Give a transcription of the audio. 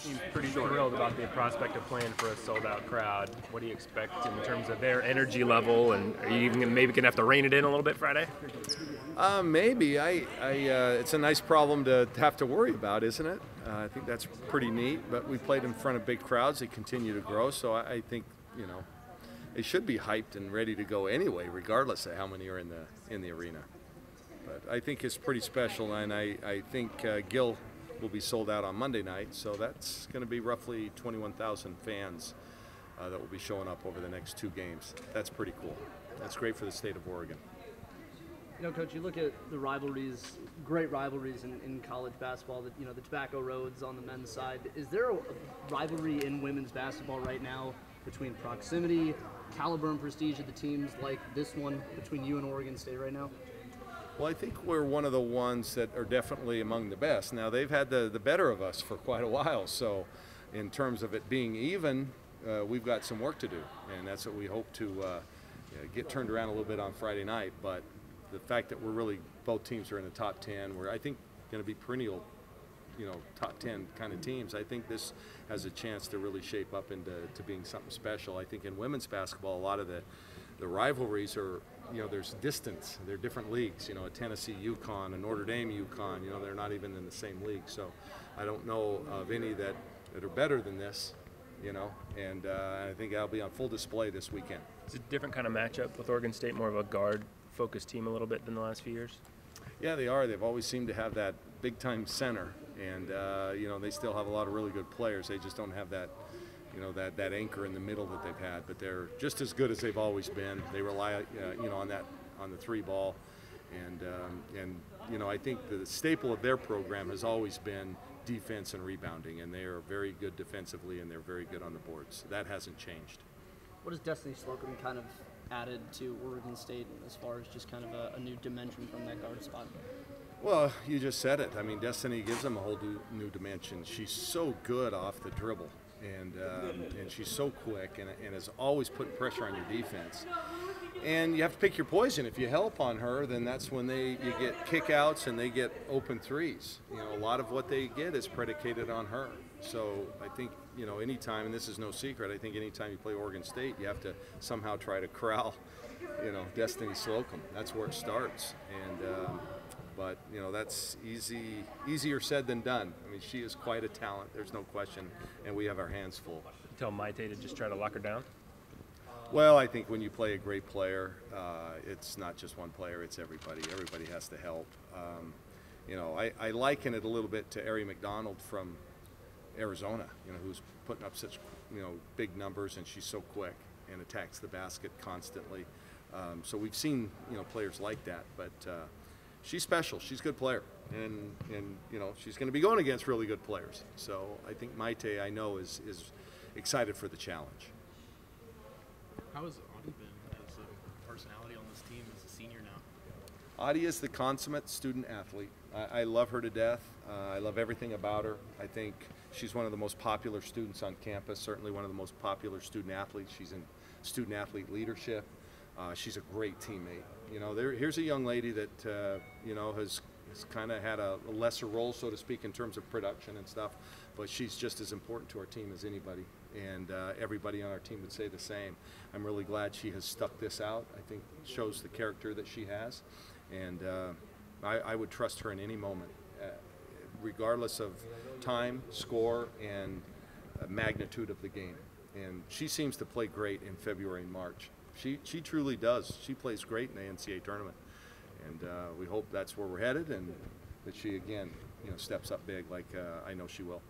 seems pretty thrilled about the prospect of playing for a sold-out crowd. What do you expect in terms of their energy level, and are you even maybe going to have to rein it in a little bit Friday? Maybe. It's a nice problem to have to worry about, isn't it? I think that's pretty neat. But we played in front of big crowds. They continue to grow, so I think they should be hyped and ready to go anyway, regardless of how many are in the arena. But I think it's pretty special, and I think Gil will be sold out on Monday night, so that's going to be roughly 21,000 fans that will be showing up over the next 2 games. That's pretty cool. That's great for the state of Oregon. Coach, you look at the rivalries, great rivalries in college basketball, the Tobacco Roads on the men's side. Is there a rivalry in women's basketball right now between proximity, caliber, and prestige of the teams like this one between you and Oregon State right now? Well, I think we're one of the ones that are definitely among the best. Now, they've had the better of us for quite a while, so in terms of it being even, we've got some work to do, and that's what we hope to get turned around a little bit on Friday night. But the fact that both teams are in the top 10, we're, I think, going to be perennial, top 10 kind of teams. I think this has a chance to really shape up into being something special. I think in women's basketball, a lot of the rivalries are, there's distance. They're different leagues. A Tennessee UConn, a Notre Dame UConn. They're not even in the same league. So I don't know of any that are better than this. And I think that'll be on full display this weekend. It's a different kind of matchup with Oregon State, more of a guard-focused team a little bit than the last few years. Yeah, they are. They've always seemed to have that big-time center, and they still have a lot of really good players. They just don't have that. That anchor in the middle that they've had, but they're just as good as they've always been. They rely, on the 3 ball, and I think the staple of their program has always been defense and rebounding, and they are very good defensively, and they're very good on the boards. That hasn't changed. What has Destiny Slocum kind of added to Oregon State as far as just kind of a new dimension from that guard spot? Well, you just said it. I mean, Destiny gives them a whole new dimension. She's so good off the dribble. And she's so quick and has always put pressure on your defense. And you have to pick your poison. If you help on her, then that's when you get kickouts and they get open threes. A lot of what they get is predicated on her. So I think, anytime, and this is no secret, I think anytime you play Oregon State, you have to somehow try to corral, Destiny Slocum. That's where it starts. And but that's easier said than done. I mean, she is quite a talent. There's no question, and we have our hands full. Tell Maite to just try to lock her down. Well, I think when you play a great player, it's not just one player; it's everybody. Everybody has to help. I liken it a little bit to Ari McDonald from Arizona. Who's putting up such big numbers, and she's so quick and attacks the basket constantly. So we've seen players like that, but. She's special. She's a good player, and she's going to be going against really good players. So I think Maite, I know, is excited for the challenge. How has Audie been as a personality on this team as a senior now? Audie is the consummate student athlete. I love her to death. I love everything about her. I think she's one of the most popular students on campus. Certainly one of the most popular student athletes. She's in student athlete leadership. She's a great teammate. Here's a young lady that has kind of had a lesser role, so to speak, in terms of production and stuff, but she's just as important to our team as anybody, and everybody on our team would say the same. I'm really glad she has stuck this out. I think it shows the character that she has, and I would trust her in any moment, regardless of time, score, and magnitude of the game. And she seems to play great in February and March. She truly does. She plays great in the NCAA tournament, and we hope that's where we're headed, and that she again, steps up big like I know she will.